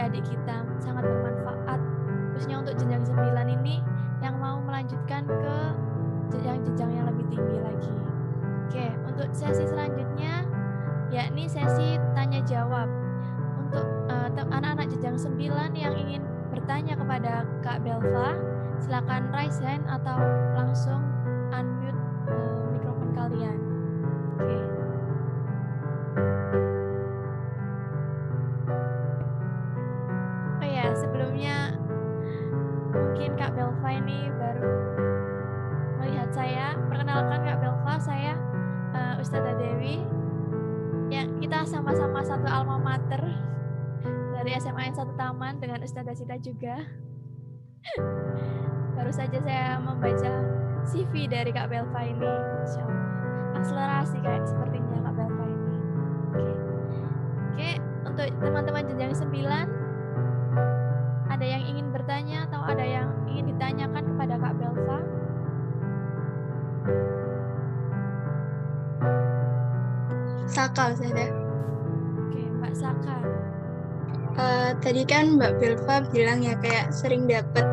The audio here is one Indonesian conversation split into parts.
adik-adik kita, sangat bermanfaat khususnya untuk jenjang 9 ini yang mau melanjutkan ke jenjang-jenjang yang lebih tinggi lagi. Oke, untuk sesi selanjutnya yakni sesi tanya jawab. Untuk anak-anak jenjang 9 yang ingin bertanya kepada Kak Belva, silakan raise hand atau langsung unmute mikrofon kalian. Oke. Oh ya, sebelumnya mungkin Kak Belva ini baru melihat saya. Perkenalkan Kak Belva, saya Ustadzah Dewi. Ya, kita sama-sama satu alma mater dari SMA N 1 Taman dengan Ustadzah Sita juga. Baru saja saya membaca CV dari Kak Belva ini. Insya Allah. Akselerasi kayak sepertinya Kak Belva ini. Oke, untuk teman-teman jenjang 9, ada yang ingin bertanya atau ada yang ingin ditanyakan kepada Kak Belva? Saka, Ustazah. Oke, Mbak Saka. Tadi kan Mbak Belva bilang ya kayak sering dapet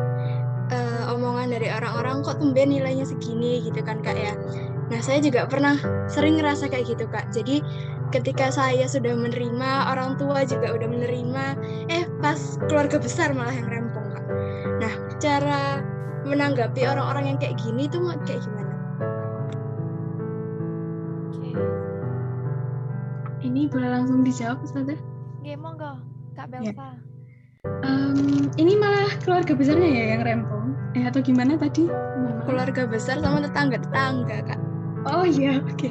omongan dari orang-orang kok tumben nilainya segini gitu kan Kak ya. Nah saya juga pernah sering ngerasa kayak gitu Kak. Jadi ketika saya sudah menerima, orang tua juga udah menerima, pas keluarga besar malah yang rempong Kak. Nah cara menanggapi orang-orang yang kayak gini tuh kayak gimana? Oke. Ini boleh langsung dijawab Ustazah? Oke, monggo Kak Belva. Ini malah keluarga besarnya ya yang rempong? Atau gimana tadi? Keluarga besar sama tetangga-tetangga Kak. Oh iya, oke.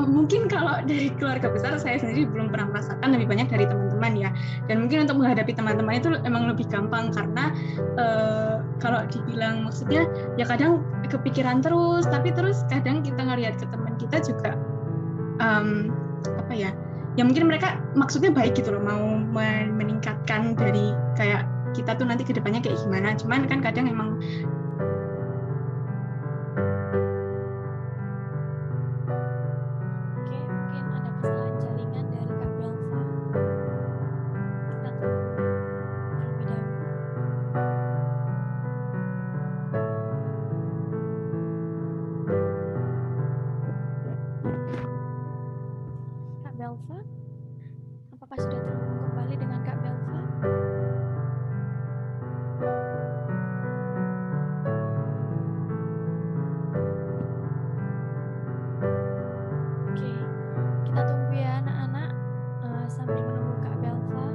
Mungkin kalau dari keluarga besar saya sendiri belum pernah merasakan, lebih banyak dari teman-teman ya. Dan mungkin untuk menghadapi teman-teman itu emang lebih gampang karena kalau dibilang maksudnya ya kadang kepikiran terus, tapi terus kadang kita ngelihat ke teman kita juga ya mungkin mereka maksudnya baik gitu loh, mau meningkatkan dari kayak kita tuh nanti ke depannya kayak gimana. Cuman kan kadang emang Apakah sudah terhubung kembali dengan Kak Belva? Oke, kita tunggu ya anak-anak sambil menunggu Kak Belva.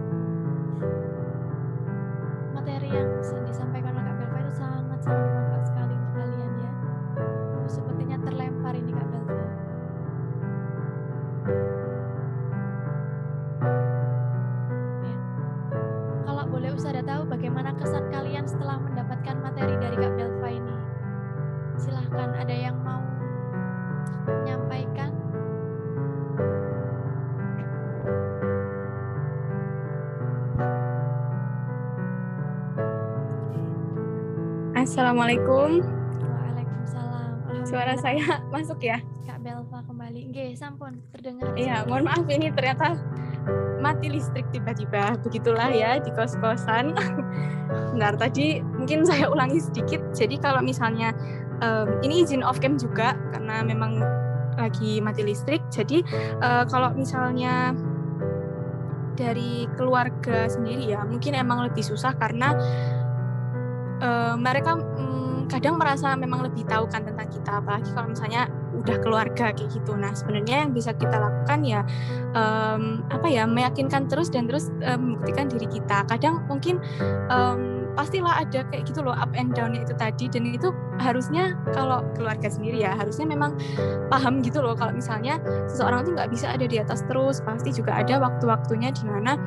Materi yang disampaikan oleh Kak Belva itu sangat-sangat bermanfaat sekali untuk kalian ya. Sepertinya terlempar ini Kak Belva. Ustazah tahu bagaimana kesan kalian setelah mendapatkan materi dari Kak Belva ini. Silahkan, ada yang mau menyampaikan? Assalamualaikum. Waalaikumsalam. Suara saya masuk ya? Kak Belva kembali. Nggih, sampun terdengar. Iya, mohon maaf ini ternyata mati listrik tiba-tiba, begitulah ya di kos-kosan. Bentar, tadi mungkin saya ulangi sedikit. Jadi kalau misalnya ini izin off cam juga karena memang lagi mati listrik. Jadi kalau misalnya dari keluarga sendiri ya mungkin emang lebih susah karena mereka kadang merasa memang lebih tahu kan tentang kita, apalagi kalau misalnya udah keluarga kayak gitu. Nah sebenarnya yang bisa kita lakukan ya meyakinkan terus dan terus membuktikan diri kita. Kadang mungkin pastilah ada kayak gitu loh up and down-nya itu tadi, dan itu harusnya kalau keluarga sendiri ya harusnya memang paham gitu loh kalau misalnya seseorang itu nggak bisa ada di atas terus, pasti juga ada waktu-waktunya di mana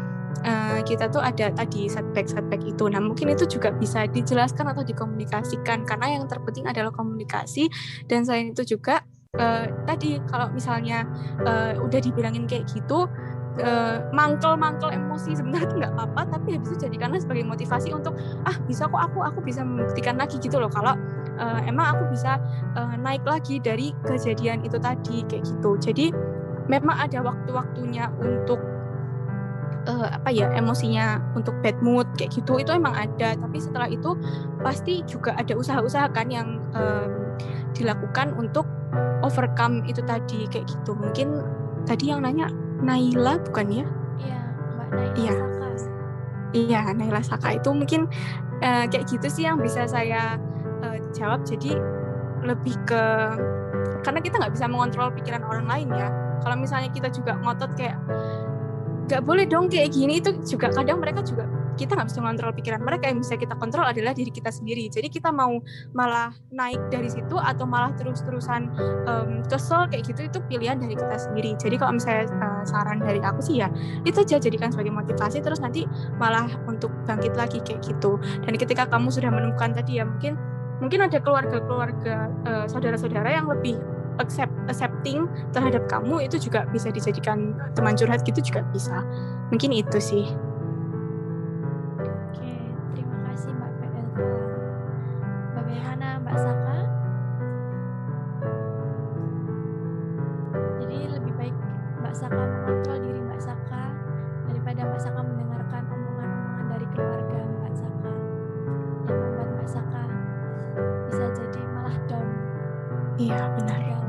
kita tuh ada tadi setback itu. Nah mungkin itu juga bisa dijelaskan atau dikomunikasikan karena yang terpenting adalah komunikasi. Dan selain itu juga tadi kalau misalnya udah dibilangin kayak gitu mangkel emosi sebenarnya itu nggak apa-apa, tapi habis itu jadikanlah sebagai motivasi untuk bisa kok aku bisa membuktikan lagi gitu loh kalau emang aku bisa naik lagi dari kejadian itu tadi kayak gitu. Jadi memang ada waktu-waktunya untuk emosinya untuk bad mood kayak gitu, itu emang ada. Tapi setelah itu pasti juga ada usaha-usaha kan yang dilakukan untuk overcome itu tadi kayak gitu. Mungkin tadi yang nanya Naila bukan ya? Iya, Mbak Naila Iya. Saka. Iya, Naila Saka itu mungkin kayak gitu sih yang bisa saya jawab. Jadi lebih ke, karena kita nggak bisa mengontrol pikiran orang lain ya. Kalau misalnya kita juga ngotot kayak nggak boleh dong kayak gini, itu juga kadang mereka juga, kita nggak bisa mengontrol pikiran mereka. Yang bisa kita kontrol adalah diri kita sendiri. Jadi kita mau malah naik dari situ atau malah terus-terusan kesel kayak gitu, itu pilihan dari kita sendiri. Jadi kalau misalnya saran dari aku sih ya itu aja, jadikan sebagai motivasi, terus nanti malah untuk bangkit lagi kayak gitu. Dan ketika kamu sudah menemukan tadi ya, mungkin ada keluarga saudara-saudara yang lebih accepting terhadap kamu, itu juga bisa dijadikan teman curhat gitu juga bisa. Mungkin itu sih. Oke, terima kasih Mbak Belva. Bagaimana Mbak Saka? Jadi lebih baik Mbak Saka mengontrol diri Mbak Saka daripada Mbak Saka mendengarkan omongan-omongan dari keluarga Mbak Saka yang membuat Mbak Saka bisa jadi malah down Iya, benar. dalam.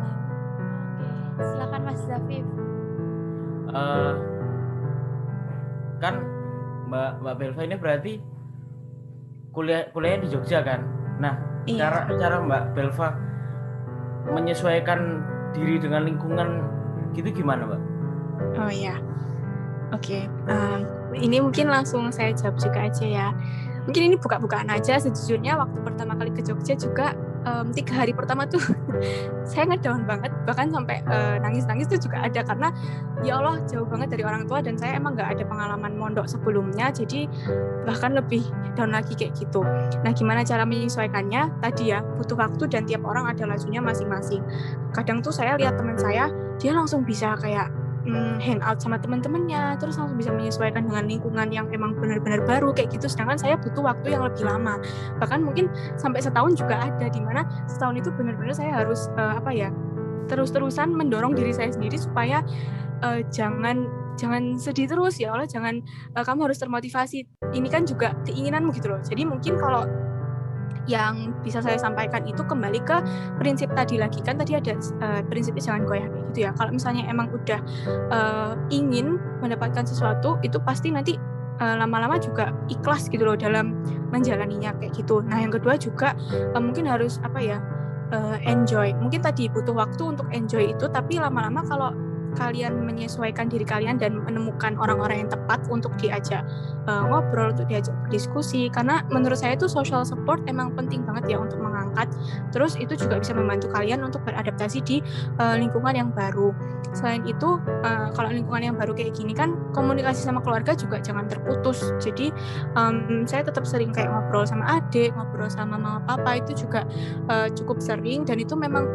Oke, silakan Mas Zafif. Kan Mbak Belva ini berarti kuliahnya di Jogja kan? Nah, Iya. cara Mbak Belva menyesuaikan diri dengan lingkungan gitu gimana, Mbak? Oh ya, oke. Ini mungkin langsung saya jawab juga aja ya. Mungkin ini buka-bukaan aja. Sejujurnya waktu pertama kali ke Jogja juga 3 hari pertama tuh saya ngedown banget, bahkan sampai nangis-nangis tuh juga ada, karena ya Allah jauh banget dari orang tua dan saya emang nggak ada pengalaman mondok sebelumnya, jadi bahkan lebih down lagi kayak gitu. Nah, gimana cara menyesuaikannya? Tadi ya butuh waktu dan tiap orang ada lajunya masing-masing. Kadang tuh saya lihat teman saya, dia langsung bisa kayak hangout sama teman-temannya, terus langsung bisa menyesuaikan dengan lingkungan yang emang benar-benar baru kayak gitu, sedangkan saya butuh waktu yang lebih lama, bahkan mungkin sampai setahun juga ada, dimana setahun itu benar-benar saya harus terus-terusan mendorong diri saya sendiri supaya jangan sedih terus, ya Allah, jangan, kamu harus termotivasi, ini kan juga keinginanmu gitu loh. Jadi mungkin kalau yang bisa saya sampaikan itu kembali ke prinsip tadi lagi, kan tadi ada prinsipnya jangan goyah kayak gitu ya. Kalau misalnya emang udah ingin mendapatkan sesuatu, itu pasti nanti lama-lama juga ikhlas gitu loh dalam menjalaninya kayak gitu. Nah, yang kedua juga mungkin harus enjoy. Mungkin tadi butuh waktu untuk enjoy itu, tapi lama-lama kalau kalian menyesuaikan diri kalian dan menemukan orang-orang yang tepat untuk diajak ngobrol, untuk diajak berdiskusi, karena menurut saya itu social support emang penting banget ya untuk mengangkat. Terus itu juga bisa membantu kalian untuk beradaptasi di lingkungan yang baru. Selain itu, kalau lingkungan yang baru kayak gini kan komunikasi sama keluarga juga jangan terputus. Jadi saya tetap sering kayak ngobrol sama adik, ngobrol sama mama papa, itu juga cukup sering, dan itu memang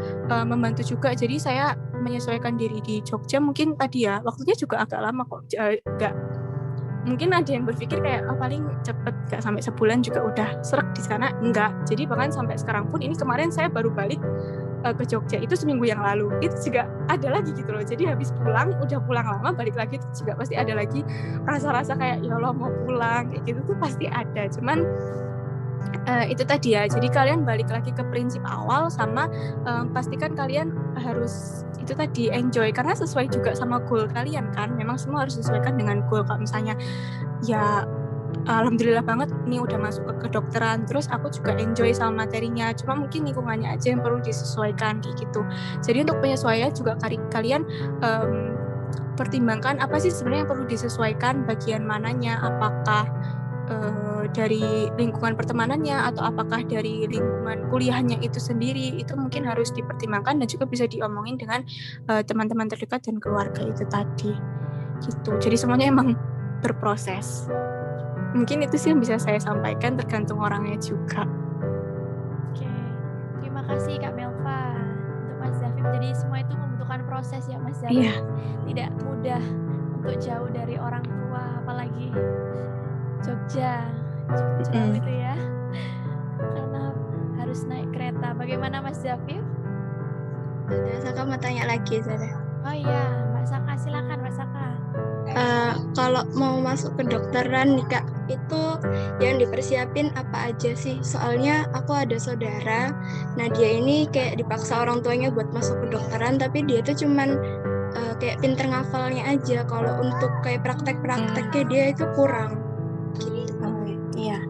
membantu juga. Jadi saya menyesuaikan diri di Jogja mungkin tadi ya waktunya juga agak lama kok, nggak mungkin ada yang berpikir kayak paling cepet nggak sampai sebulan juga udah srek di sana, enggak. Jadi bahkan sampai sekarang pun, ini kemarin saya baru balik ke Jogja itu seminggu yang lalu, itu juga ada lagi gitu loh. Jadi habis pulang, udah pulang lama, balik lagi itu juga pasti ada lagi rasa-rasa kayak ya Allah mau pulang kayak gitu tuh pasti ada. Cuman itu tadi ya, jadi kalian balik lagi ke prinsip awal, sama pastikan kalian harus itu tadi enjoy, karena sesuai juga sama goal kalian kan. Memang semua harus disesuaikan dengan goal. Kalau misalnya ya alhamdulillah banget nih udah masuk ke kedokteran, terus aku juga enjoy sama materinya, cuma mungkin lingkungannya aja yang perlu disesuaikan kayak gitu. Jadi untuk penyesuaian juga kalian pertimbangkan apa sih sebenarnya yang perlu disesuaikan, bagian mananya, apakah dari lingkungan pertemanannya atau apakah dari lingkungan kuliahnya itu sendiri. Itu mungkin harus dipertimbangkan dan juga bisa diomongin dengan teman-teman terdekat dan keluarga itu tadi gitu. Jadi semuanya emang berproses. Mungkin itu sih yang bisa saya sampaikan, tergantung orangnya juga. Oke, terima kasih Kak Belva. Untuk Mas Zafif, jadi semua itu membutuhkan proses ya Mas Zafif. Iya. Tidak mudah untuk jauh dari orang tua, apalagi Jogja, cukup jauh itu ya, karena harus naik kereta. Bagaimana Mas Zafif? Saka mau tanya lagi, Zara. Oh iya, Mbak Saka, silakan Mbak Saka. kalau mau masuk kedokteran nih Kak, itu yang dipersiapin apa aja sih? Soalnya aku ada saudara, nah dia ini kayak dipaksa orang tuanya buat masuk kedokteran, tapi dia tuh cuman kayak pinter ngafalnya aja. Kalau untuk kayak praktek-prakteknya dia itu kurang. Gitu. Iya.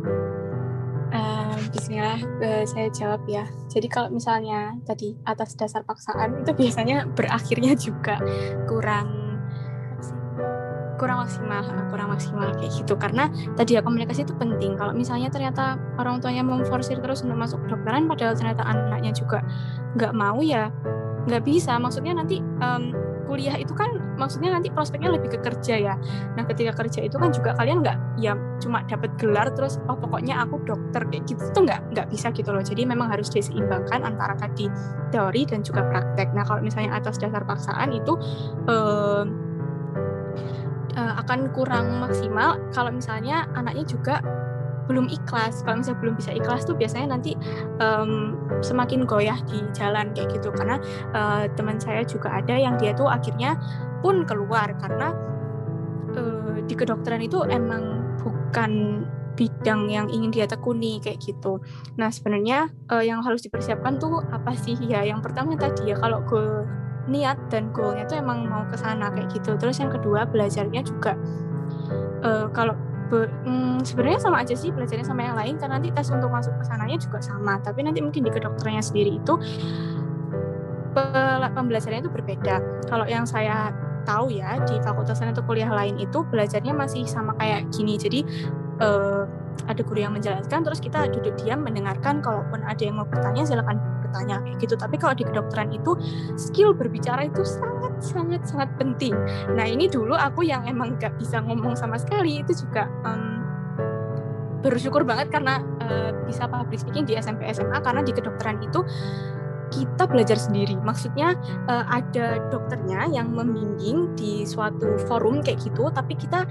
Bismillah, saya jawab ya. Jadi kalau misalnya tadi atas dasar paksaan itu biasanya berakhirnya juga kurang maksimal kayak gitu, karena tadi ya komunikasi itu penting. Kalau misalnya ternyata orang tuanya memforsir terus untuk masuk kedokteran padahal ternyata anaknya juga nggak mau, ya nggak bisa. Maksudnya nanti kuliah itu kan maksudnya nanti prospeknya lebih ke kerja ya. Nah ketika kerja itu kan juga kalian nggak ya cuma dapat gelar terus pokoknya aku dokter kayak gitu tuh nggak bisa gitu loh. Jadi memang harus diseimbangkan antara tadi teori dan juga praktek. Nah kalau misalnya atas dasar paksaan itu akan kurang maksimal kalau misalnya anaknya juga belum ikhlas. Kalau misalnya belum bisa ikhlas tuh biasanya nanti semakin goyah di jalan kayak gitu. Karena teman saya juga ada yang dia tuh akhirnya pun keluar karena di kedokteran itu emang bukan bidang yang ingin dia tekuni kayak gitu. Nah sebenarnya yang harus dipersiapkan tuh apa sih ya? Yang pertama tadi ya, kalau niat dan goalnya tuh emang mau ke sana kayak gitu. Terus yang kedua belajarnya juga kalau sebenarnya sama aja sih belajarnya sama yang lain, karena nanti tes untuk masuk ke sananya juga sama, tapi nanti mungkin di kedokterannya sendiri itu pembelajarannya itu berbeda. Kalau yang saya tahu ya di fakultas atau kuliah lain itu belajarnya masih sama kayak gini. Jadi ada guru yang menjelaskan terus kita duduk diam mendengarkan, kalaupun ada yang mau bertanya silakan bertanya kayak gitu. Tapi kalau di kedokteran itu skill berbicara itu sangat penting. Nah ini dulu aku yang emang gak bisa ngomong sama sekali, itu juga bersyukur banget karena bisa public speaking di SMP SMA, karena di kedokteran itu kita belajar sendiri. Maksudnya ada dokternya yang membimbing di suatu forum kayak gitu, tapi kita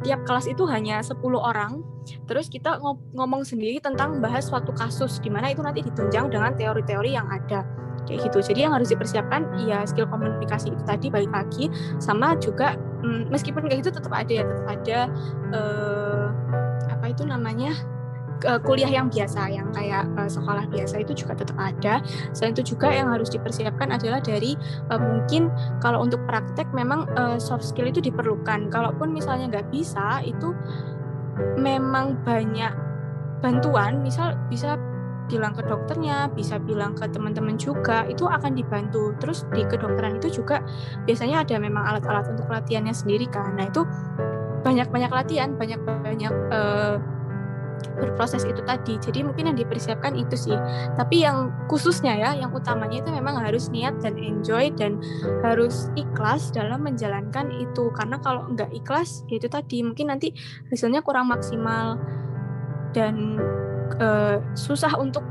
tiap kelas itu hanya 10 orang. Terus kita ngomong sendiri tentang bahas suatu kasus, di mana itu nanti ditunjang dengan teori-teori yang ada. Kayak gitu. Jadi yang harus dipersiapkan ya skill komunikasi itu tadi, balik lagi, sama juga meskipun kayak gitu tetap ada apa itu namanya, kuliah yang biasa, yang kayak sekolah biasa itu juga tetap ada. Selain itu juga yang harus dipersiapkan adalah dari mungkin kalau untuk praktek memang soft skill itu diperlukan. Kalaupun misalnya nggak bisa, itu memang banyak bantuan, misal bisa bilang ke dokternya, bisa bilang ke teman-teman juga, itu akan dibantu. Terus di kedokteran itu juga biasanya ada memang alat-alat untuk latihannya sendiri kan. Nah itu banyak latihan, banyak berproses itu tadi. Jadi mungkin yang dipersiapkan itu sih. Tapi yang khususnya ya, yang utamanya itu memang harus niat dan enjoy dan harus ikhlas dalam menjalankan itu. Karena kalau nggak ikhlas, ya itu tadi mungkin nanti hasilnya kurang maksimal dan susah untuk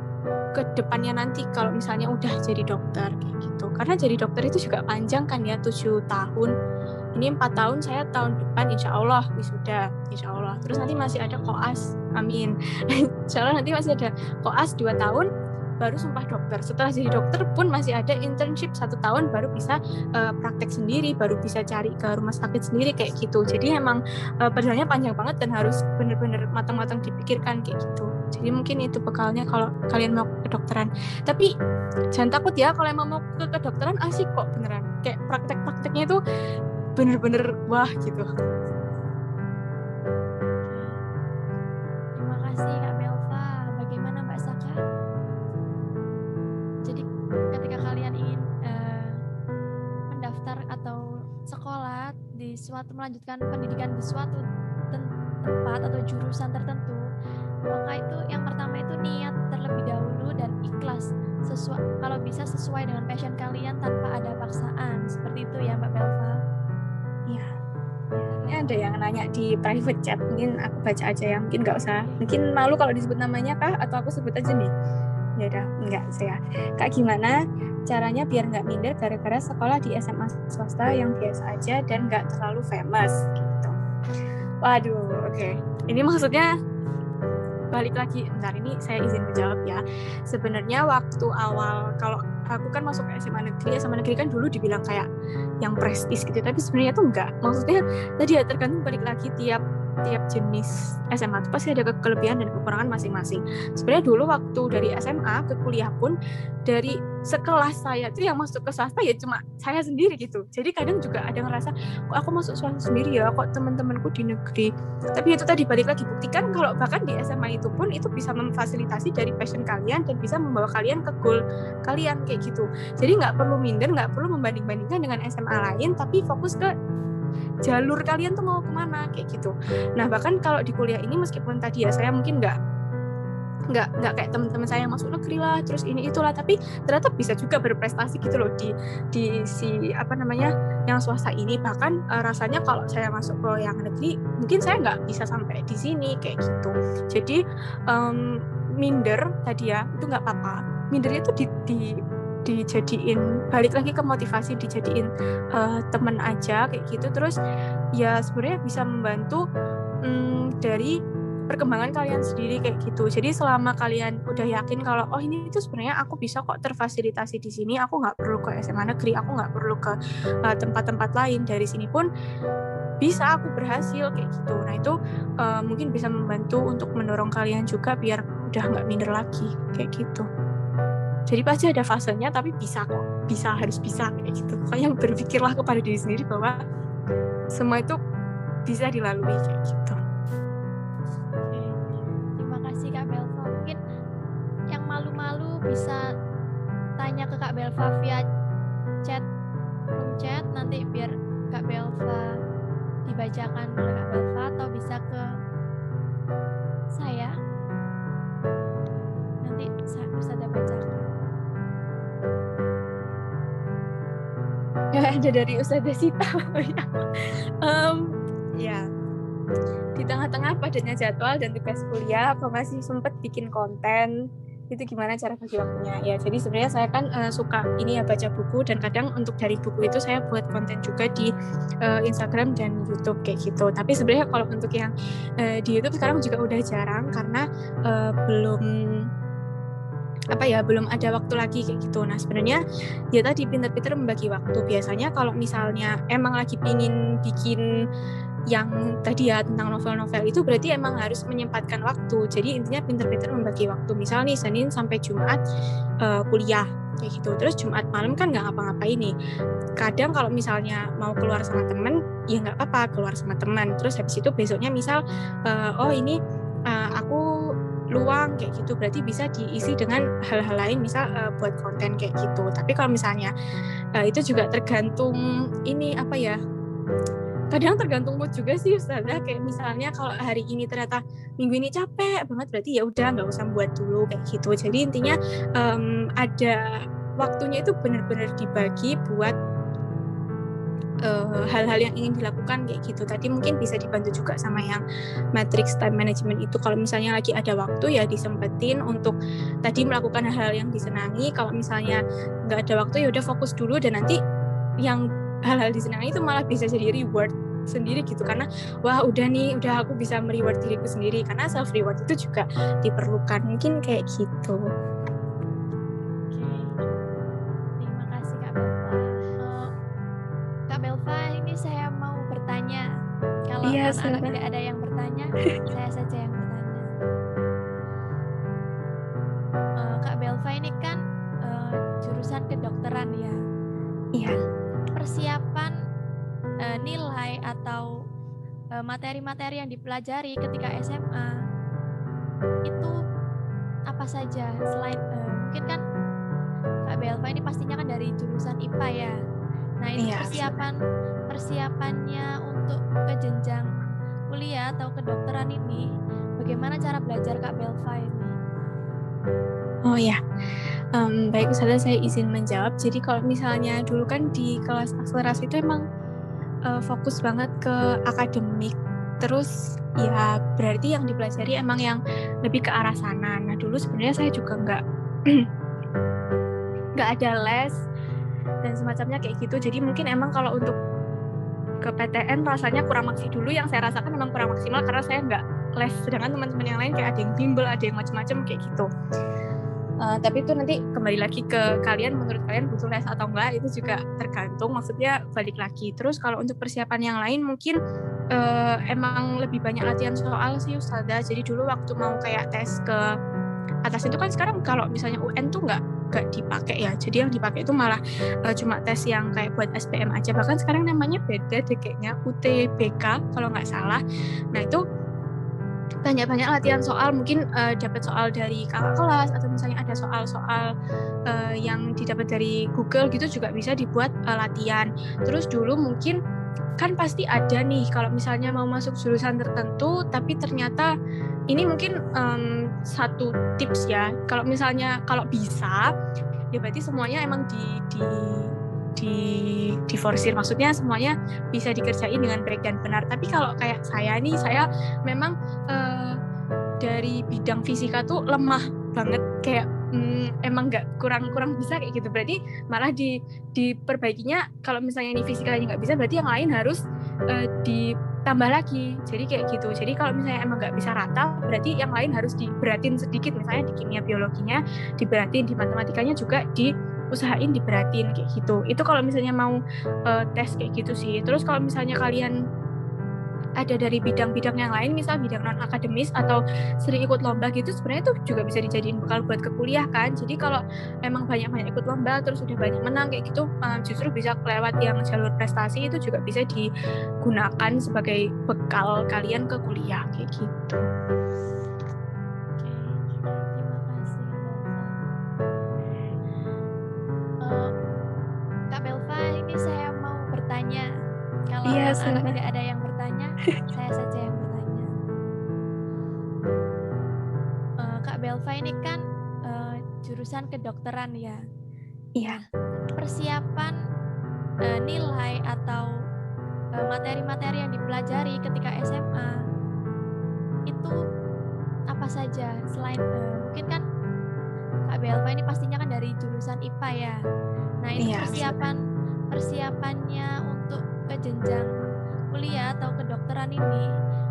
ke depannya nanti kalau misalnya udah jadi dokter kayak gitu. Karena jadi dokter itu juga panjang kan ya, 7 tahun. Ini 4 tahun, saya tahun depan insya Allah wisuda, insya Allah. Terus nanti masih ada koas, amin. Insya Allah nanti masih ada koas 2 tahun, baru sumpah dokter. Setelah jadi dokter pun masih ada internship 1 tahun, baru bisa praktek sendiri, baru bisa cari ke rumah sakit sendiri kayak gitu. Jadi emang perjalanannya panjang banget dan harus benar-benar matang-matang dipikirkan kayak gitu. Jadi mungkin itu bekalnya kalau kalian mau ke kedokteran. Tapi jangan takut ya, kalau emang mau ke kedokteran asik kok beneran. Kayak praktek-prakteknya itu bener-bener wah gitu. Terima kasih Kak Belva. Bagaimana Mbak Saka? Jadi ketika kalian ingin mendaftar atau sekolah di suatu, melanjutkan pendidikan di suatu tempat atau jurusan tertentu, maka itu yang pertama itu niat terlebih dahulu dan ikhlas, kalau bisa sesuai dengan passion kalian tanpa ada paksaan. Seperti itu ya Mbak Belva. Iya. Ini ada yang nanya di private chat, mungkin aku baca aja ya, mungkin nggak usah, mungkin malu kalau disebut namanya kah, atau aku sebut aja nih? Ya udah, enggak saya. Kak, gimana caranya biar nggak minder gara-gara sekolah di SMA swasta yang biasa aja dan nggak terlalu famous gitu? Waduh, oke. Ini maksudnya balik lagi, bentar, ini saya izin menjawab ya. Sebenarnya waktu awal, kalau aku kan masuk ke SMA negeri kan dulu dibilang kayak yang prestis gitu, tapi sebenarnya tuh enggak. Maksudnya tadi ya tergantung, balik lagi tiap jenis SMA itu pasti ada kelebihan dan kekurangan masing-masing. Sebenarnya dulu waktu dari SMA ke kuliah pun, dari sekelas saya tuh yang masuk ke swasta ya cuma saya sendiri gitu. Jadi kadang juga ada ngerasa, kok aku masuk swasta sendiri ya, kok teman-temanku di negeri. Tapi itu tadi balik lagi, buktikan kalau bahkan di SMA itu pun itu bisa memfasilitasi dari passion kalian dan bisa membawa kalian ke goal kalian kayak gitu. Jadi nggak perlu minder, nggak perlu membanding-bandingkan dengan SMA lain, tapi fokus ke jalur kalian tuh mau kemana kayak gitu. Nah bahkan kalau di kuliah ini, meskipun tadi ya saya mungkin nggak kayak teman-teman saya yang masuk negeri lah, terus ini itulah, tapi ternyata bisa juga berprestasi gitu loh di si yang swasta ini. Bahkan rasanya kalau saya masuk ke yang negeri, mungkin saya nggak bisa sampai di sini kayak gitu. Jadi minder tadi ya itu nggak apa-apa. Mindernya itu dijadiin, balik lagi ke motivasi, dijadiin teman aja kayak gitu. Terus ya sebenarnya bisa membantu dari perkembangan kalian sendiri kayak gitu. Jadi selama kalian udah yakin kalau oh ini itu sebenarnya aku bisa kok terfasilitasi di sini, aku nggak perlu ke SMA negeri, aku nggak perlu ke tempat-tempat lain, dari sini pun bisa aku berhasil kayak gitu. Nah itu mungkin bisa membantu untuk mendorong kalian juga biar udah nggak minder lagi kayak gitu. Jadi pasti ada fasenya, tapi harus bisa kayak gitu. Makanya berpikirlah kepada diri sendiri bahwa semua itu bisa dilalui kayak gitu. Terima kasih Kak Belva. Mungkin yang malu-malu bisa tanya ke Kak Belva via room chat, nanti biar Kak Belva dibacakan oleh Kak Belva, atau bisa ke saya, nanti bisa bacakan. Ada dari Ustazah Sita. Ya, di tengah-tengah padatnya jadwal dan tugas kuliah, aku masih sempat bikin konten. Itu gimana cara bagi waktunya? Ya, jadi sebenarnya saya kan suka ini ya, baca buku, dan kadang untuk dari buku itu saya buat konten juga di Instagram dan YouTube kayak gitu. Tapi sebenarnya kalau untuk yang di YouTube sekarang juga udah jarang karena belum ada waktu lagi kayak gitu. Nah sebenarnya ya tadi pinter-pinter membagi waktu. Biasanya kalau misalnya emang lagi pingin bikin yang tadi ya tentang novel-novel itu, berarti emang harus menyempatkan waktu. Jadi intinya pinter-pinter membagi waktu. Misal nih Senin sampai Jumat kuliah kayak gitu, terus Jumat malam kan nggak ngapa-ngapain nih. Kadang kalau misalnya mau keluar sama temen, ya nggak apa-apa keluar sama teman. Terus habis itu besoknya misal aku luang kayak gitu, berarti bisa diisi dengan hal-hal lain, misal buat konten kayak gitu. Tapi kalau misalnya itu juga tergantung ini kadang tergantung mood juga sih Ustazah. Kayak misalnya kalau hari ini ternyata minggu ini capek banget, berarti ya udah nggak usah buat dulu kayak gitu. Jadi intinya ada waktunya itu benar-benar dibagi buat hal-hal yang ingin dilakukan kayak gitu. Tadi mungkin bisa dibantu juga sama yang matrix time management itu. Kalau misalnya lagi ada waktu ya disempetin untuk tadi melakukan hal-hal yang disenangi. Kalau misalnya nggak ada waktu ya udah fokus dulu, dan nanti yang hal-hal disenangi itu malah bisa jadi reward sendiri gitu, karena wah udah aku bisa mereward diriku sendiri, karena self reward itu juga diperlukan. Mungkin kayak gitu. Terima kasih Kak Belva. Kak Belva, ini saya mau bertanya. Kalau anak-anak tidak ada yang bertanya, saya saja yang bertanya. Kak Belva ini kan jurusan kedokteran ya. Iya. Persiapan nilai atau materi-materi yang dipelajari ketika SMA itu apa saja, selain mungkin kan Kak Belva ini pastinya kan dari jurusan IPA ya. Nah itu persiapannya untuk ke jenjang kuliah atau kedokteran ini, bagaimana cara belajar Kak Belva ini? Oh ya, baik Ustazah, saya izin menjawab. Jadi kalau misalnya dulu kan di kelas akselerasi itu emang fokus banget ke akademik, terus ya berarti yang dipelajari emang yang lebih ke arah sana. Nah dulu sebenarnya saya juga nggak ada les dan semacamnya kayak gitu. Jadi mungkin emang kalau untuk ke PTN rasanya kurang maksimal. Dulu yang saya rasakan memang kurang maksimal karena saya nggak les, sedangkan teman-teman yang lain kayak ada yang bimbel, ada yang macam-macam kayak gitu. Tapi itu nanti kembali lagi ke kalian, menurut kalian butuh les atau enggak, itu juga tergantung, maksudnya balik lagi. Terus kalau untuk persiapan yang lain mungkin emang lebih banyak latihan soal sih Ustazah. Jadi dulu waktu mau kayak tes ke atas itu kan, sekarang kalau misalnya UN tuh nggak dipakai ya, jadi yang dipakai itu malah cuma tes yang kayak buat SBM aja. Bahkan sekarang namanya beda deh kayaknya, UTBK kalau nggak salah. Nah itu banyak-banyak latihan soal, mungkin dapat soal dari kakak kelas, atau misalnya ada soal-soal yang didapat dari Google gitu juga bisa dibuat latihan. Terus dulu mungkin kan pasti ada nih kalau misalnya mau masuk jurusan tertentu, tapi ternyata ini mungkin satu tips ya, kalau misalnya kalau bisa ya berarti semuanya emang diforsir, maksudnya semuanya bisa dikerjain dengan baik dan benar. Tapi kalau kayak saya nih, saya memang dari bidang fisika tuh lemah banget, kayak emang nggak kurang bisa kayak gitu. Berarti malah diperbaikinya, kalau misalnya ini fisikanya nggak bisa, berarti yang lain harus ditambah lagi. Jadi kayak gitu. Jadi kalau misalnya emang nggak bisa rata, berarti yang lain harus diberatin sedikit. Misalnya di kimia biologinya diberatin, di matematikanya juga diusahain diberatin kayak gitu. Itu kalau misalnya mau tes kayak gitu sih. Terus kalau misalnya kalian ada dari bidang-bidang yang lain, misal bidang non-akademis atau sering ikut lomba gitu, sebenarnya itu juga bisa dijadiin bekal buat ke kuliah kan. Jadi kalau emang banyak-banyak ikut lomba, terus udah banyak menang kayak gitu, justru bisa kelewat yang jalur prestasi, itu juga bisa digunakan sebagai bekal kalian ke kuliah kayak gitu. Oke, terima kasih Belva. Kak Belva, ini saya mau bertanya. Kalau Iya, anak-anak tidak ada yang bertanya, saya saja yang bertanya. Kak Belva ini kan jurusan kedokteran ya. Iya. Persiapan nilai atau materi-materi yang dipelajari ketika SMA itu apa saja? Selain mungkin kan Kak Belva ini pastinya kan dari jurusan IPA ya. Nah itu Iya. persiapannya untuk ke jenjang kuliah atau kedokteran ini,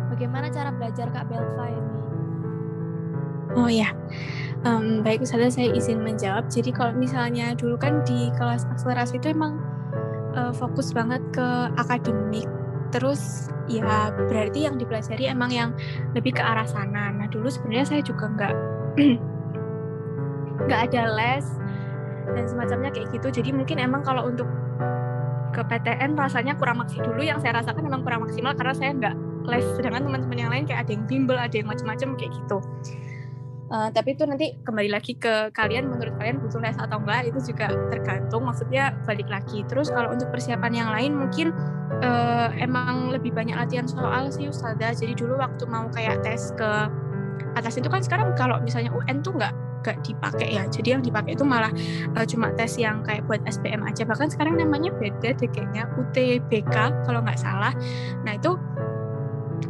bagaimana cara belajar Kak Belva ini? Oh ya, baik Ustazah, saya izin menjawab. Jadi kalau misalnya dulu kan di kelas akselerasi itu emang fokus banget ke akademik. Terus ya berarti yang dipelajari emang yang lebih ke arah sana. Nah dulu sebenarnya saya juga nggak ada les dan semacamnya kayak gitu. Jadi mungkin emang kalau untuk ke PTN rasanya kurang maksimal. Dulu yang saya rasakan memang kurang maksimal karena saya nggak les, sedangkan teman-teman yang lain kayak ada yang bimbel, ada yang macam-macam kayak gitu. Tapi itu nanti kembali lagi ke kalian, menurut kalian butuh les atau enggak, itu juga tergantung, maksudnya balik lagi. Terus kalau untuk persiapan yang lain mungkin emang lebih banyak latihan soal sih Ustazah. Jadi dulu waktu mau kayak tes ke atas itu kan, sekarang kalau misalnya UN tuh nggak dipakai ya, jadi yang dipakai itu malah cuma tes yang kayak buat SBM aja. Bahkan sekarang namanya beda deh kayaknya, UTBK kalau nggak salah. Nah itu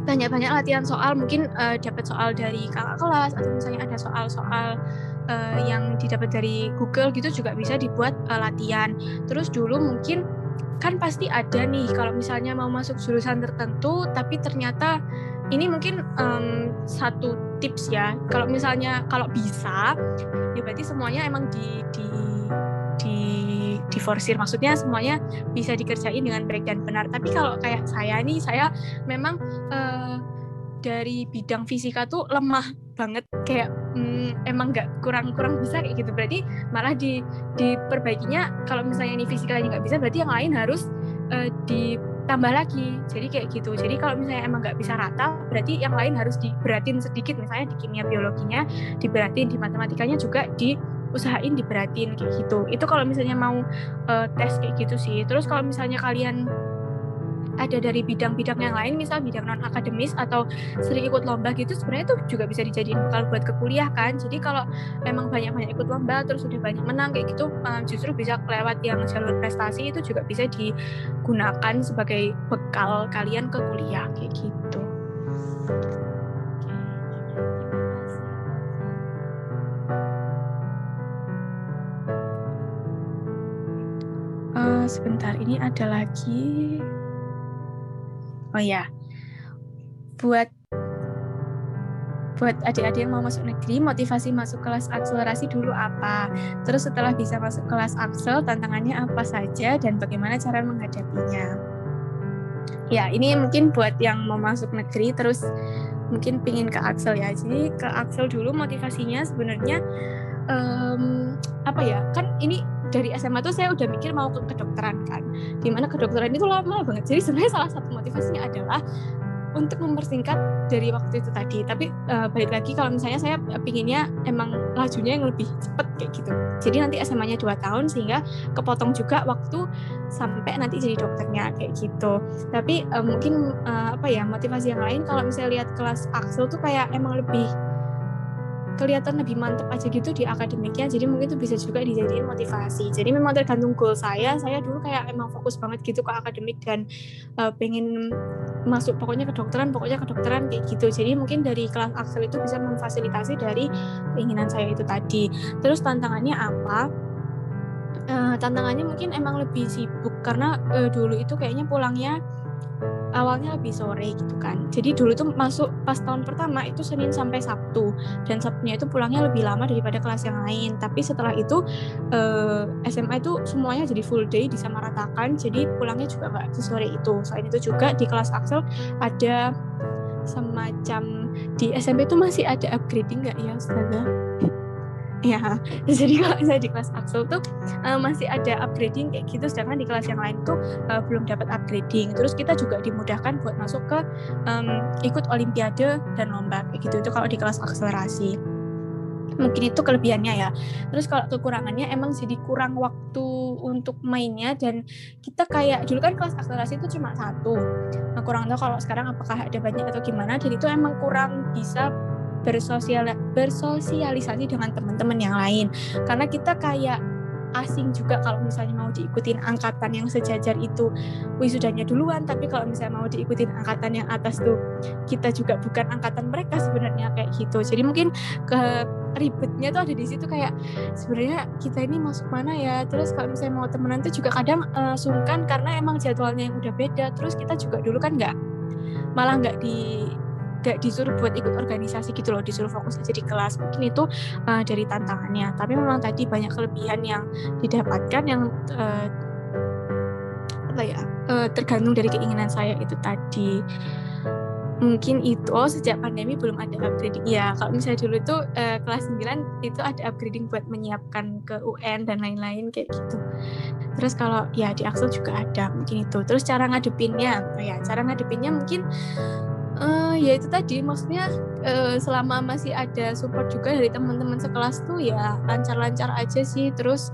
banyak-banyak latihan soal, mungkin dapat soal dari kakak kelas, atau misalnya ada soal-soal yang didapat dari Google gitu juga bisa dibuat latihan. Terus dulu mungkin kan pasti ada nih kalau misalnya mau masuk jurusan tertentu, tapi ternyata ini mungkin satu tips ya, kalau misalnya kalau bisa ya berarti semuanya emang diforsir, maksudnya semuanya bisa dikerjain dengan baik dan benar. Tapi kalau kayak saya nih, saya memang dari bidang fisika tuh lemah banget, kayak emang nggak kurang bisa kayak gitu. Berarti malah diperbaikinya, kalau misalnya ini fisikanya nggak bisa, berarti yang lain harus ditambah lagi. Jadi kayak gitu. Jadi kalau misalnya emang nggak bisa rata, berarti yang lain harus diberatin sedikit. Misalnya di kimia biologinya diberatin, di matematikanya juga diusahain diberatin kayak gitu. Itu kalau misalnya mau tes kayak gitu sih. Terus kalau misalnya kalian ada dari bidang-bidang yang lain, misal bidang non-akademis atau sering ikut lomba gitu, sebenarnya itu juga bisa dijadiin bekal buat ke kuliah kan. Jadi kalau emang banyak-banyak ikut lomba, terus udah banyak menang kayak gitu, justru bisa kelewat yang jalur prestasi, itu juga bisa digunakan sebagai bekal kalian ke kuliah kayak gitu. Sebentar, ini ada lagi. Oh ya, buat buat adik-adik yang mau masuk negeri, motivasi masuk kelas akselerasi dulu apa? Terus setelah bisa masuk kelas aksel, tantangannya apa saja dan bagaimana cara menghadapinya? Ya, ini mungkin buat yang mau masuk negeri terus mungkin pingin ke aksel ya. Jadi ke aksel dulu motivasinya sebenarnya apa ya? Kan ini dari SMA tuh saya udah mikir mau ke kedokteran kan. Dimana kedokteran itu lama banget. Jadi sebenarnya salah satu motivasinya adalah untuk mempersingkat dari waktu itu tadi. Tapi balik lagi kalau misalnya saya pinginnya emang lajunya yang lebih cepet kayak gitu. Jadi nanti SMA-nya 2 tahun sehingga kepotong juga waktu sampai nanti jadi dokternya kayak gitu. Tapi mungkin motivasi yang lain kalau misalnya lihat kelas Aksel tuh kayak emang lebih kelihatan lebih mantep aja gitu di akademiknya, jadi mungkin itu bisa juga dijadiin motivasi. Jadi memang tergantung goal saya dulu kayak emang fokus banget gitu ke akademik dan pengen masuk pokoknya kedokteran kayak gitu. Jadi mungkin dari kelas Aksel itu bisa memfasilitasi dari keinginan saya itu tadi. Terus tantangannya apa? Tantangannya mungkin emang lebih sibuk karena dulu itu kayaknya pulangnya awalnya lebih sore gitu kan. Jadi dulu tuh masuk pas tahun pertama itu Senin sampai Sabtu dan Sabtunya itu pulangnya lebih lama daripada kelas yang lain. Tapi setelah itu SMA itu semuanya jadi full day disamaratakan, jadi pulangnya juga nggak sesore itu. Selain itu juga di kelas Aksel ada semacam di SMP itu masih ada upgrading nggak ya Ustazah? Ya, jadi kalau misalnya di kelas Aksel tuh masih ada upgrading kayak gitu, sedangkan di kelas yang lain tuh belum dapat upgrading. Terus kita juga dimudahkan buat masuk ke ikut olimpiade dan lomba kayak gitu. Itu kalau di kelas akselerasi. Mungkin itu kelebihannya ya. Terus kalau kekurangannya emang jadi kurang waktu untuk mainnya, dan kita kayak dulu kan kelas akselerasi itu cuma 1. Nah, kurang tahu kalau sekarang apakah ada banyak atau gimana, dan itu emang kurang bisa bersosialisasi dengan teman-teman yang lain karena kita kayak asing juga kalau misalnya mau diikutin angkatan yang sejajar itu wisudanya duluan, tapi kalau misalnya mau diikutin angkatan yang atas tuh kita juga bukan angkatan mereka sebenarnya kayak gitu. Jadi mungkin ribetnya tuh ada di situ, kayak sebenarnya kita ini masuk mana ya, terus kalau misalnya mau temenan tuh juga kadang sungkan karena emang jadwalnya yang udah beda. Terus kita juga dulu kan nggak disuruh buat ikut organisasi gitu loh, disuruh fokus aja di kelas. Mungkin itu dari tantangannya, tapi memang tadi banyak kelebihan yang didapatkan yang tergantung dari keinginan saya itu tadi. Mungkin itu sejak pandemi belum ada upgrading ya. Kalau misalnya dulu itu kelas 9 itu ada upgrading buat menyiapkan ke UN dan lain-lain kayak gitu. Terus kalau ya di Aksel juga ada mungkin itu. Terus cara ngadepinnya mungkin ya itu tadi, maksudnya selama masih ada support juga dari teman-teman sekelas tuh ya lancar-lancar aja sih. Terus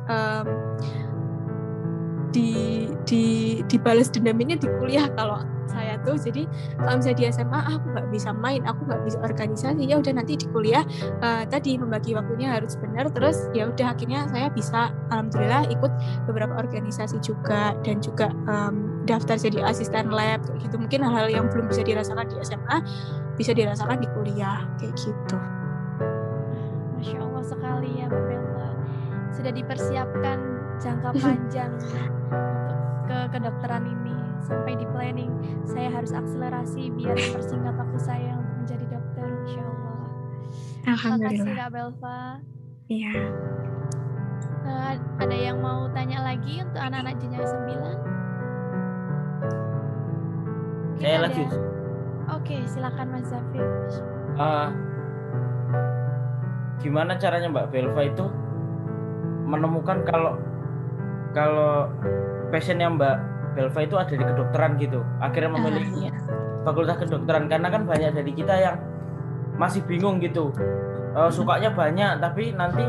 dibalas dendaminnya di kuliah kalau saya tuh. Jadi kalau misalnya di SMA aku nggak bisa main, aku nggak bisa organisasi, ya udah nanti di kuliah tadi membagi waktunya harus benar. Terus ya udah akhirnya saya bisa alhamdulillah ikut beberapa organisasi juga, dan juga daftar jadi asisten lab kayak gitu. Mungkin hal-hal yang belum bisa dirasakan di SMA bisa dirasakan di kuliah kayak gitu. Masya Allah sekali ya Mbak Belva, sudah dipersiapkan jangka panjang untuk ke kedokteran ini, sampai di planning saya harus akselerasi biar mempersingkat waktu saya untuk menjadi dokter. Insya Allah. Alhamdulillah. Terima kasih Kak Belva. Iya. Ada yang mau tanya lagi untuk anak-anak jenjang 9? Saya lagi. Oke, silakan Mas Zafir. Gimana caranya Mbak Belva itu menemukan kalau passionnya Mbak Belva itu ada di kedokteran gitu, akhirnya memilih fakultas kedokteran? Karena kan banyak dari kita yang masih bingung gitu, sukanya banyak tapi nanti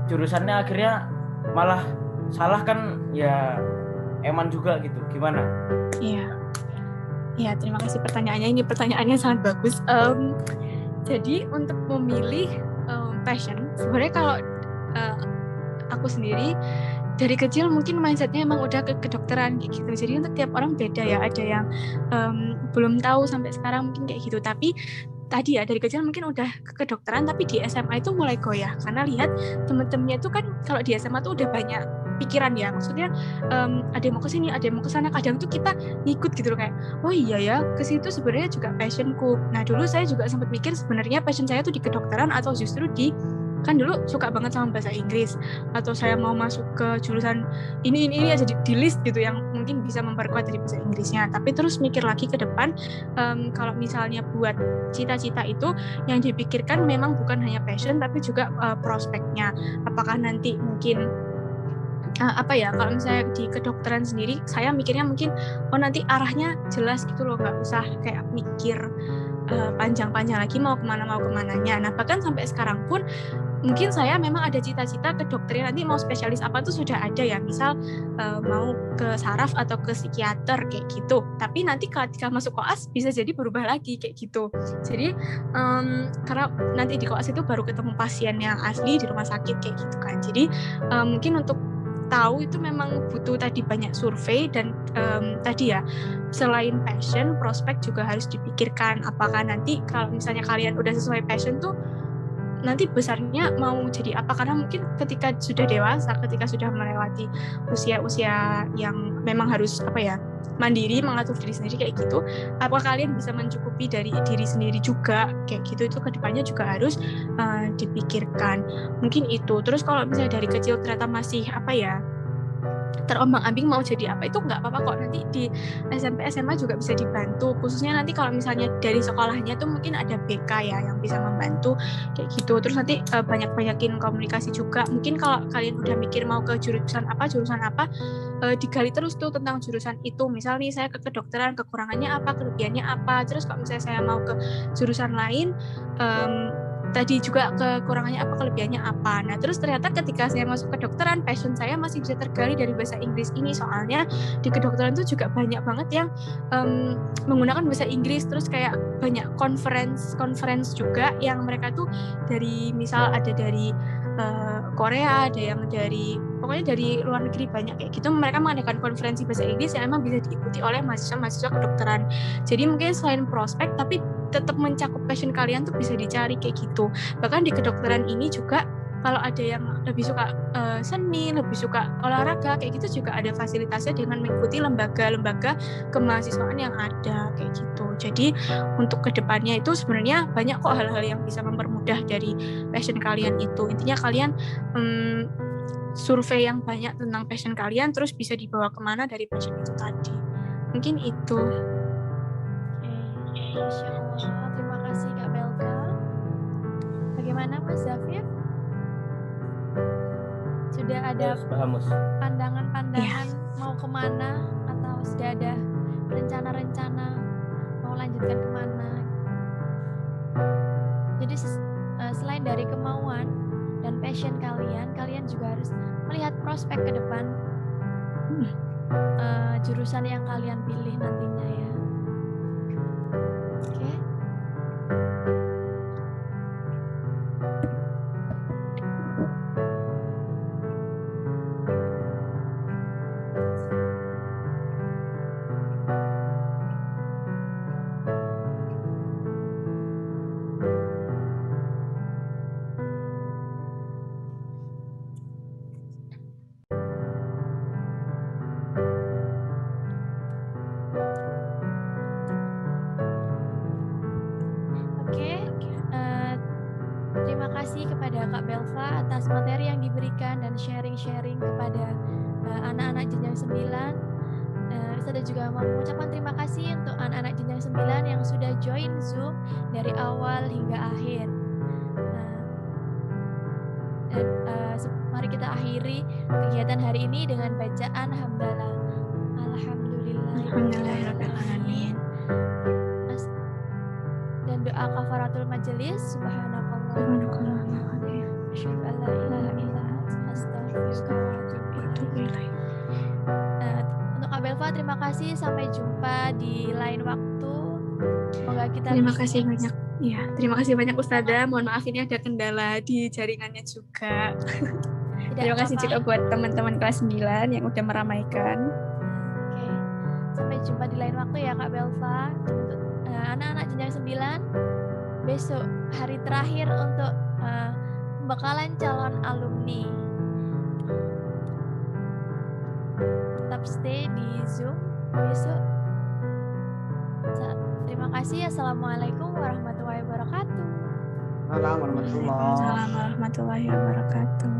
jurusannya akhirnya malah salah kan ya, eman juga gitu. Gimana? Iya, terima kasih pertanyaannya. Ini pertanyaannya sangat bagus. Jadi untuk memilih passion, sebenarnya kalau aku sendiri dari kecil mungkin mindsetnya emang udah ke kedokteran kayak gitu. Jadi untuk tiap orang beda ya. Ada yang belum tahu sampai sekarang mungkin kayak gitu. Tapi tadi ya dari kecil mungkin udah ke kedokteran, tapi di SMA itu mulai goyah karena lihat temen-temennya itu kan kalau di SMA tuh udah banyak pikiran ya, maksudnya ada yang mau ke sini, ada yang mau ke sana, kadang tuh kita ngikut gitu loh, kayak oh iya ya, ke situ sebenarnya juga passionku. Nah dulu saya juga sempat mikir sebenarnya passion saya tuh di kedokteran atau justru di, kan dulu suka banget sama bahasa Inggris, atau saya mau masuk ke jurusan ini aja di list gitu yang mungkin bisa memperkuat dari bahasa Inggrisnya. Tapi terus mikir lagi ke depan, kalau misalnya buat cita-cita itu yang dipikirkan memang bukan hanya passion tapi juga prospeknya. Apakah nanti mungkin kalau misalnya di kedokteran sendiri saya mikirnya mungkin nanti arahnya jelas gitu loh, nggak usah kayak mikir panjang-panjang lagi mau kemananya. Nah bahkan sampai sekarang pun mungkin saya memang ada cita-cita kedokteran, nanti mau spesialis apa tuh sudah ada ya, misal mau ke saraf atau ke psikiater kayak gitu, tapi nanti ketika masuk koas bisa jadi berubah lagi kayak gitu. Jadi karena nanti di koas itu baru ketemu pasien yang asli di rumah sakit kayak gitu kan, jadi mungkin untuk tahu itu memang butuh tadi banyak survei dan tadi ya, selain passion, prospek juga harus dipikirkan. Apakah nanti kalau misalnya kalian udah sesuai passion tuh nanti besarnya mau jadi apa, karena mungkin ketika sudah dewasa, ketika sudah melewati usia yang memang harus mandiri, mengatur diri sendiri kayak gitu, apakah kalian bisa mencukupi dari diri sendiri juga kayak gitu, itu kedepannya juga harus dipikirkan. Mungkin itu. Terus kalau misalnya dari kecil ternyata masih terombang-ambing mau jadi apa, itu nggak apa-apa kok, nanti di SMP SMA juga bisa dibantu, khususnya nanti kalau misalnya dari sekolahnya tuh mungkin ada BK ya yang bisa membantu kayak gitu. Terus nanti banyak-banyakin komunikasi juga. Mungkin kalau kalian udah mikir mau ke jurusan apa, digali terus tuh tentang jurusan itu. Misal nih saya ke kedokteran, kekurangannya apa, kelebihannya apa. Terus kalau misalnya saya mau ke jurusan lain, tadi juga kekurangannya apa, kelebihannya apa. Nah terus ternyata ketika saya masuk kedokteran, passion saya masih bisa tergali dari bahasa Inggris ini, soalnya di kedokteran tuh juga banyak banget yang menggunakan bahasa Inggris. Terus kayak banyak conference juga yang mereka tuh dari, misal ada dari Korea, ada yang pokoknya dari luar negeri banyak kayak gitu, mereka mengadakan konferensi bahasa Inggris yang emang bisa diikuti oleh mahasiswa-mahasiswa kedokteran. Jadi mungkin selain prospek tapi tetap mencakup passion kalian tuh bisa dicari kayak gitu. Bahkan di kedokteran ini juga kalau ada yang lebih suka seni, lebih suka olahraga kayak gitu, juga ada fasilitasnya dengan mengikuti lembaga-lembaga kemahasiswaan yang ada kayak gitu. Jadi untuk kedepannya itu sebenarnya banyak kok hal-hal yang bisa mempermudah dari passion kalian itu. Intinya kalian survei yang banyak tentang passion kalian, terus bisa dibawa kemana dari passion itu tadi. Mungkin itu. Masya Allah, terima kasih Kak Belva. Bagaimana Mas Zafir? Sudah ada pandangan-pandangan mau kemana, atau sudah ada rencana-rencana mau lanjutkan kemana? Jadi selain dari kemauan dan passion kalian juga harus melihat prospek ke depan jurusan yang kalian pilih nantinya ya. Oke. Terima kasih kepada Kak Belva atas materi yang diberikan dan sharing-sharing kepada anak-anak jenjang 9. Saya juga mau mengucapkan terima kasih untuk anak-anak jenjang 9 yang sudah join Zoom dari awal hingga akhir. Mari kita akhiri kegiatan hari ini dengan bacaan hamdalah. Alhamdulillahirrahmanirrahim. Dan doa kafaratul majelis. Subhanallah. Asyhadu an la ilaha illa anta astaghfiruka wa atubu ilaik. Untuk Kak Belva terima kasih, sampai jumpa di lain waktu. Semoga kita terima kasih banyak. Ya, terima kasih banyak Ustazah. Mohon maaf ini ada kendala di jaringannya juga. Terima kasih juga buat teman-teman kelas 9 yang udah meramaikan. Oke. Sampai jumpa di lain waktu ya Kak Belva. Untuk anak-anak jenjang 9, besok hari terakhir untuk pembekalan calon alumni. tetap stay di Zoom besok. Terima kasih. Assalamualaikum warahmatullahi wabarakatuh. Waalaikumsalam warahmatullahi Waalaikumsalam warahmatullahi wabarakatuh.